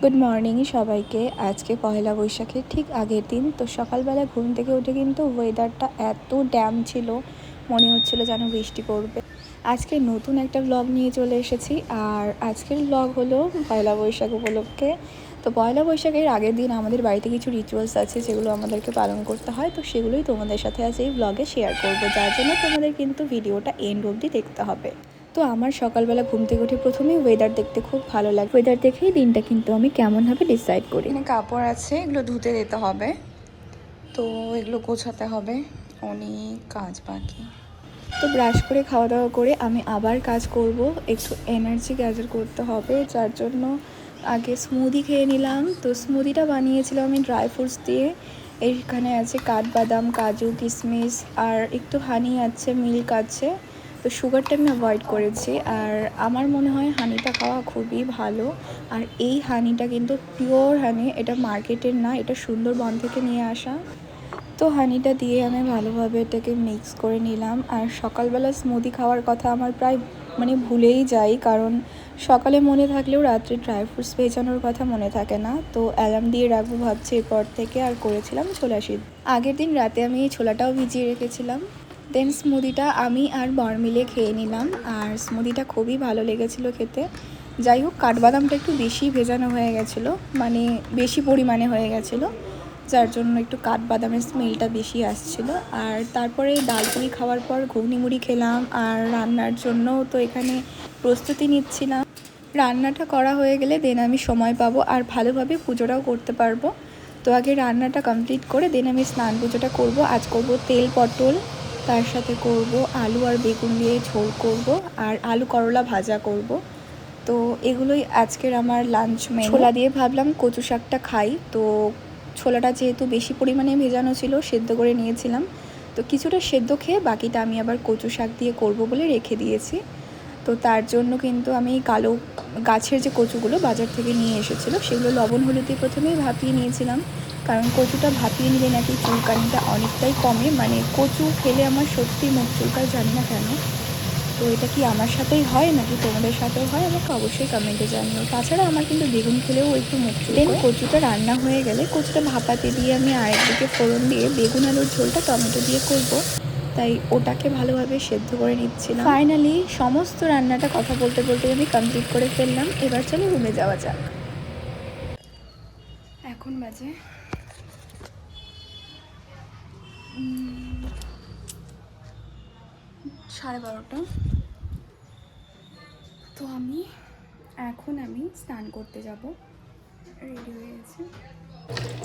Good morning সবাইকে। আজকে পয়লা বৈশাখের ঠিক আগের দিন। তো সকালবেলা ঘুম থেকে উঠে কিন্তু ওয়েদারটা এত ড্যাম ছিল, মনে হচ্ছিল যেন বৃষ্টি পড়বে। আজকে নতুন একটা ব্লগ নিয়ে চলে এসেছি, আর আজকের ব্লগ হলো পয়লা বৈশাখ উপলক্ষে। তো পয়লা বৈশাখের আগের দিন আমাদের বাড়িতে কিছু রিচুয়ালস আছে যেগুলো আমাদেরকে পালন করতে হয়, তো সেগুলোই তোমাদের সাথে আজ এই ব্লগে শেয়ার করবো, যার জন্য তোমাদের কিন্তু ভিডিওটা এন্ড অবধি দেখতে হবে। তো আমার সকালবেলা ঘুম থেকে উঠে প্রথমেই ওয়েদার দেখতে খুব ভালো লাগে। ওয়েদার দেখেই দিনটা কিন্তু আমি কেমন হবে ডিসাইড করি। এখানে কাপড় আছে, এগুলো ধুতে দিতে হবে, তো এগুলো গোছাতে হবে, অনেক কাজ বাকি। তো ব্রাশ করে খাওয়া দাওয়া করে আমি আবার কাজ করব, একটু এনার্জি গ্যাদার করতে হবে, যার জন্য আগে স্মুদি খেয়ে নিলাম। তো স্মুদিটা বানিয়েছিলাম আমি ড্রাই ফ্রুটস দিয়ে। এইখানে আছে কাঠবাদাম, কাজু, কিশমিশ, আর একটু হানি আছে, মিল্ক আছে। তো সুগারটা আমি অ্যাভয়েড করেছি, আর আমার মনে হয় হানিটা খাওয়া খুবই ভালো। আর এই হানিটা কিন্তু পিওর হানি, এটা মার্কেটের না, এটা সুন্দরবন থেকে নিয়ে আসা। তো হানিটা দিয়ে আমি ভালোভাবে এটাকে মিক্স করে নিলাম। আর সকালবেলা স্মুদি খাওয়ার কথা আমার প্রায় ভুলেই যাই, কারণ সকালে মনে থাকলেও রাত্রে ড্রাই ফ্রুটস ভেজানোর কথা মনে থাকে না। তো অ্যালার্ম দিয়ে রাখবো ভাবছি এরপর থেকে, আর করেছিলাম ছোলা সিদ্ধ। আগের দিন রাতে আমি এই ছোলাটাও ভিজিয়ে রেখেছিলাম। দেন স্মুদিটা আমি আর বর মিলে খেয়ে নিলাম, আর স্মুদিটা খুবই ভালো লেগেছিলো খেতে। যাই হোক, কাঠবাদামটা একটু বেশি ভেজানো হয়ে গেছিলো, বেশি পরিমাণে হয়ে গেছিলো, যার জন্য একটু কাঠবাদামের স্মেলটা বেশি আসছিল। আর তারপরে ডালপুরি খাওয়ার পর ঘুগনি মুড়ি খেলাম, আর রান্নার জন্য তো এখানে প্রস্তুতি নিচ্ছিলাম। রান্নাটা করা হয়ে গেলে দেন আমি সময় পাবো আর ভালোভাবে পুজোটাও করতে পারবো। তো আগে রান্নাটা কমপ্লিট করে দেন আমি স্নান পুজোটা করব। আজ করব তেল পটল, তার সাথে করব আলু আর বেগুন দিয়ে ঝোল করব, আর আলু করলা ভাজা করব। তো এগুলোই আজকের আমার লাঞ্চ মেনু। ছোলা দিয়ে ভাবলাম কচু শাকটা খাই, তো ছোলাটা যেহেতু বেশি পরিমাণে ভেজানো ছিল, সেদ্ধ করে নিয়েছিলাম। তো কিছুটা সেদ্ধ খেয়ে বাকিটা আমি আবার কচু শাক দিয়ে করব বলে রেখে দিয়েছি। তো তার জন্য কিন্তু আমি কালো গাছের যে কচুগুলো বাজার থেকে নিয়ে এসেছিলো, সেগুলো লবণ হলুদ দিয়ে প্রথমেই ভাপিয়ে নিয়েছিলাম, কারণ কচুটা ভাপিয়ে নিলে নাকি চুলকানিটা অনেকটাই কমে। কচু খেলে আমার সত্যি মুখ চুলকায়, জানি না কেন। তো এটা কি আমার সাথেই হয় নাকি তোমাদের সাথেও হয়, আমাকে অবশ্যই কমেন্টে জানিও। তাছাড়া আমার কিন্তু বেগুন খেলেও একটু মুখ চুলকায়। কচুটা রান্না হয়ে গেলে কচুটা ভাপাতে দিয়ে আমি আরেকদিকে ফোড়ন দিয়ে বেগুন আলুর ঝোলটা টমেটো দিয়ে করব, তাই ওটাকে ভালোভাবে সেদ্ধ করে নিচ্ছিলাম। ফাইনালি সমস্ত রান্নাটা কথা বলতে বলতে আমি কমপ্লিট করে ফেললাম। এবার চলো রুমে যাওয়া যাক। এখন বাজে 12:30। তো এখন আমি স্নান করতে যাব, রেডি হয়ে গেছি।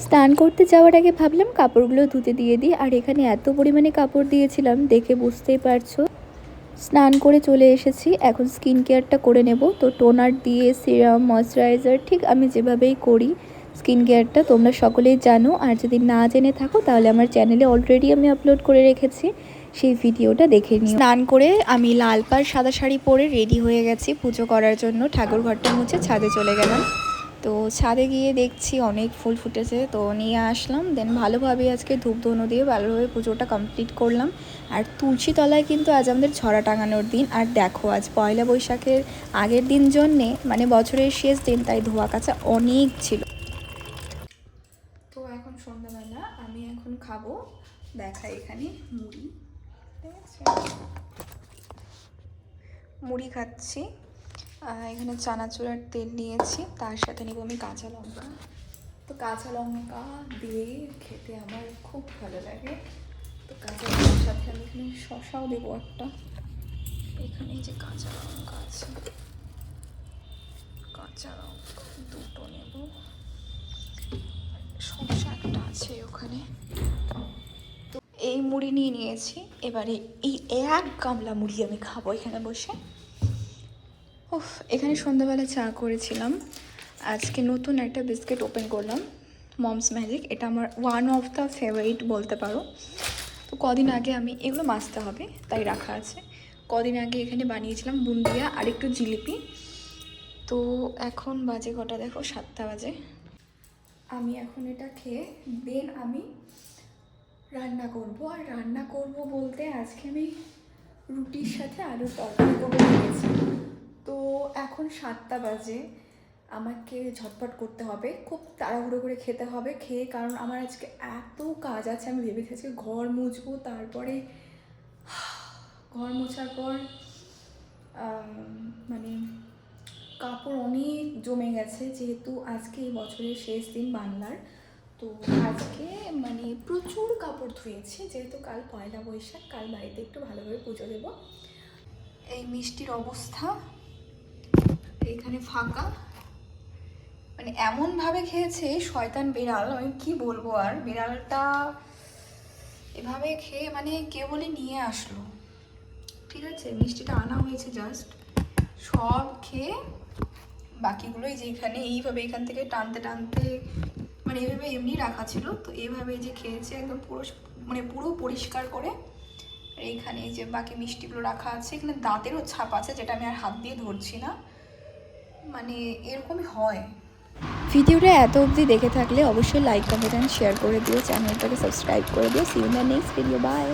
স্নান করতে যাওয়ার আগে ভাবলাম কাপড়গুলো ধুতে দিয়ে দিই, আর এখানে এত পরিমাণে কাপড় দিয়েছিলাম দেখে বুঝতেই পারছো। স্নান করে চলে এসেছি, এখন স্কিন কেয়ারটা করে নেব। তো টোনার দিয়ে সিরাম, ময়শ্চারাইজার, ঠিক আমি যেভাবেই করি স্কিন কেয়ারটা তোমরা সকলেই জানো, আর যদি না জেনে থাকো তাহলে আমার চ্যানেলে অলরেডি আমি আপলোড করে রেখেছি, সেই ভিডিওটা দেখে নিও। স্নান করে আমি লাল পাড় সাদা শাড়ি পরে রেডি হয়ে গেছি পুজো করার জন্য। ঠাকুর ঘরটা মুছে ছাদে চলে গেলাম। তো ছাদে গিয়ে দেখছি অনেক ফুল ফুটেছে, তো নিয়ে আসলাম। দেন ভালোভাবে আজকে ধূপ ধুনো দিয়ে ভালোভাবে পুজোটা কমপ্লিট করলাম। আর তুলসী তলায় কিন্তু আজ আমাদের ছড়া টাঙানোর দিন। আর দেখো আজ পয়লা বৈশাখের আগের দিন জন্যে বছরের শেষ দিন, তাই ধোয়া কাচা অনেক ছিল। তো এখন সন্ধ্যাবেলা আমি এখন খাবো, দেখাই এখানে মুড়ি, ঠিক আছে, মুড়ি খাচ্ছি। এখানে চানাচুরার তেল নিয়েছি, তার সাথে নেব আমি কাঁচা লঙ্কা। তো কাঁচা লঙ্কা দিয়ে খেতে আমার খুব ভালো লাগে। তো কাঁচা লঙ্কার সাথে আমি এখানে শসাও দেবো একটা। এখানে যে কাঁচা লঙ্কা আছে, কাঁচা লঙ্কা দুটো নেব, শসা একটা আছে ওখানে। তো এই মুড়ি নিয়ে নিয়েছি, এবারে এই এক গামলা মুড়ি আমি খাবো এখানে বসে। উফ, এখানে সন্ধ্যাবেলা চা করেছিলাম। আজকে নতুন একটা বিস্কিট ওপেন করলাম, মমস ম্যাজিক। এটা আমার ওয়ান অফ দ্য ফেভারিট বলতে পারো। তো কদিন আগে আমি এগুলো মাজতে হবে তাই রাখা আছে। কদিন আগে এখানে বানিয়েছিলাম বুন্দিয়া আর একটু জিলিপি। তো এখন বাজে কটা দেখো, 7টা বাজে। আমি এখন এটা খেয়ে দেন আমি রান্না করব। আর রান্না করব বলতে আজকে আমি রুটির সাথে আলুর তরকারি করে নিয়েছি। তো এখন 7টা বাজে, আমাকে ঝটপট করতে হবে, খুব তাড়াহুড়ো করে খেতে হবে। খেয়ে কারণ আমার আজকে এত কাজ আছে, আমি ভেবে আজকে ঘর মুছবো, তারপরে ঘর মোছার পর মানে কাপড় অনেক জমে গেছে, যেহেতু আজকে এই বছরের শেষ দিন বাংলার। তো আজকে মানে প্রচুর কাপড় ধুয়েছি, যেহেতু কাল পয়লা বৈশাখ, কাল বাড়িতে একটু ভালোভাবে পুজো দেবো। এই মিষ্টির অবস্থা এখানে ফাঁকা, মানে এমনভাবে খেয়েছে শয়তান বিড়াল, আমি কি বলবো। আর বিড়ালটা এভাবে খেয়ে মানে কেবলই নিয়ে আসলো, ঠিক আছে, মিষ্টিটা আনা হয়েছে জাস্ট, সব খেয়ে বাকিগুলোই যেখানে এইভাবে এখান থেকে টানতে টানতে মানে এইভাবে এমনি রাখা ছিল, তো এইভাবে যে খেয়েছে একদম পুরো মানে পুরো পরিষ্কার করে। আর এইখানে যে বাকি মিষ্টিগুলো রাখা আছে, এখানে দাঁতেরও ছাপ আছে, যেটা আমি আর হাত দিয়ে ধরছি না, মানে এরকমই হয়। ভিডিওটা এত অবধি দেখে থাকলে অবশ্যই লাইক, কমেন্ট অ্যান্ড শেয়ার করে দিও, চ্যানেলটাকে সাবস্ক্রাইব করে দিও। See you in the next video, by.